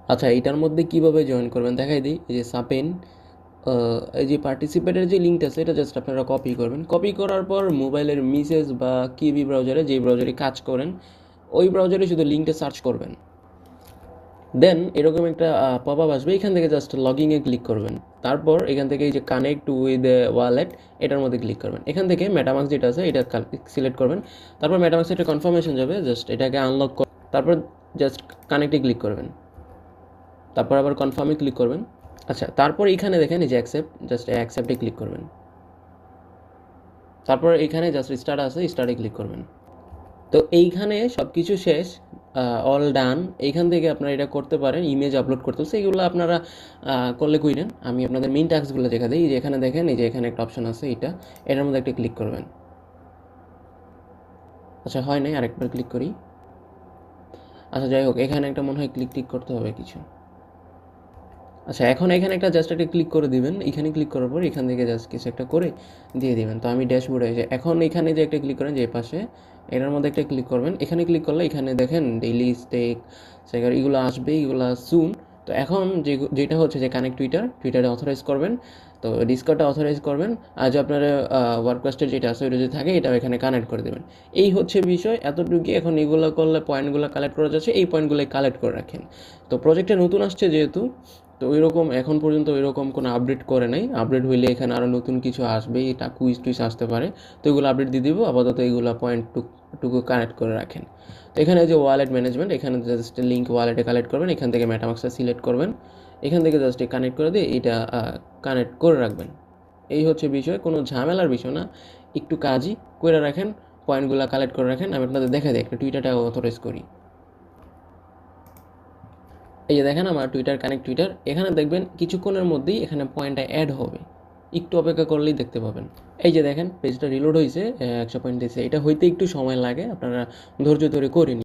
আচ্ছা, এটার মধ্যে কিভাবে জয়েন করবেন দেখাই দিই। এই যে সাপেন, এই যে পার্টিসিপেটের যে লিঙ্কটা আছে এটা জাস্ট আপনারা কপি করবেন। কপি করার পর মোবাইলের মিসেস বা কিবি ব্রাউজারে, যে ব্রাউজারে কাজ করেন ওই ব্রাউজারে শুধু লিঙ্কটা সার্চ করবেন। দেন এরকম একটা পপ আপ আসবে, এখান থেকে জাস্ট লগইনে ক্লিক করবেন। তারপর এখান থেকে এই যে কানেক্ট উইথ ওয়ালেট এটার মধ্যে ক্লিক করবেন। এখান থেকে মেটামাক্স যেটা আছে এটা সিলেক্ট করবেন। তারপর মেটামাক্সে একটা কনফার্মেশন যাবে, জাস্ট এটাকে আনলক কর। তারপর জাস্ট কানেক্টে ক্লিক করবেন। তারপর আবার কনফার্মে ক্লিক করবেন। আচ্ছা, তারপর এখানে দেখেন এই যে অ্যাকসেপ্ট, জাস্ট অ্যাকসেপ্টে ক্লিক করবেন। তারপর এখানে জাস্ট স্টার্ট আছে, স্টার্টে ক্লিক করবেন। তো এইখানে সব কিছু শেষ, অল ডান। এইখান থেকে আপনারা এটা করতে পারেন, ইমেজ আপলোড করতে হচ্ছে, এগুলো আপনারা করলে কইরেন। আমি আপনাদের মেইন টাস্কগুলো দেখা দিই। এই যে এখানে দেখেন, এই যে এখানে একটা অপশন আছে, এটার মধ্যে একটা ক্লিক করবেন। আচ্ছা, হয় নাই, আরেকবার ক্লিক করি। আচ্ছা, যাই হোক, এখানে একটা মনে হয় ক্লিক করতে হবে কিছু। আচ্ছা, এখন এখানে একটা জাস্ট একটা ক্লিক করে দিবেন। এখানে ক্লিক করার পর এখান থেকে জাস্ট কিছু একটা করে দিয়ে দিবেন। তো আমি ড্যাশবোর্ডে এসে এখন এখানে যে একটা ক্লিক করেন, যে পাশে এটার মধ্যে একটা ক্লিক করবেন। এখানে ক্লিক করলে এখানে দেখেন ডেইলি স্টেক সেগার এগুলো আসবে, এগুলো সুন। তো এখন যেটা হচ্ছে যে কানেক্ট টুইটারে অথরাইজ করবেন। তো ডিসকর্ডটা অথরাইজ করবেন। আর যে আপনার ওয়ার্ককাস্টের যেটা আছে ওইটা যদি থাকে এটাও এখানে কানেক্ট করে দেবেন। এই হচ্ছে বিষয়, এতটুকু। এখন এগুলো করলে পয়েন্টগুলো কালেক্ট করা যাচ্ছে, এই পয়েন্টগুলো কালেক্ট করে রাখেন। তো প্রজেক্টে নতুন আসছে যেহেতু, তো ওইরকম এখন পর্যন্ত ওইরকম কোনো আপডেট করে নাই। আপডেট হইলে এখানে আরও নতুন কিছু আসবে, এটা কুইজ টুইজ আসতে পারে। তো এগুলো আপডেট দিয়ে দিব। আপাতত এইগুলো পয়েন্ট টুকু কানেক্ট করে রাখেন। তো এখানে যে ওয়ালেট ম্যানেজমেন্ট, এখানে জাস্ট লিঙ্ক ওয়ালেটে কালেক্ট করবেন। এখান থেকে মেটামাক্সটা সিলেক্ট করবেন। এখান থেকে জাস্ট কানেক্ট করে দিয়ে এটা কানেক্ট করে রাখবেন। এই হচ্ছে বিষয়, কোনো ঝামেলার বিষয় না, একটু কাজই করে রাখেন। পয়েন্টগুলো কালেক্ট করে রাখেন। আমি আপনাদের দেখা দিই, একটা টুইটারটা অথরাইজ করি। এই যে দেখেন আমার টুইটার, এখানে দেখবেন কিছুক্ষণের মধ্যেই এখানে পয়েন্টটা অ্যাড হবে। একটু অপেক্ষা করলেই দেখতে পাবেন। এই যে দেখেন পেজটা রিলোড হয়েছে, 100 পয়েন্ট দিয়েছে। এটা হইতে একটু সময় লাগে, আপনারা ধৈর্য ধরে করে নিন।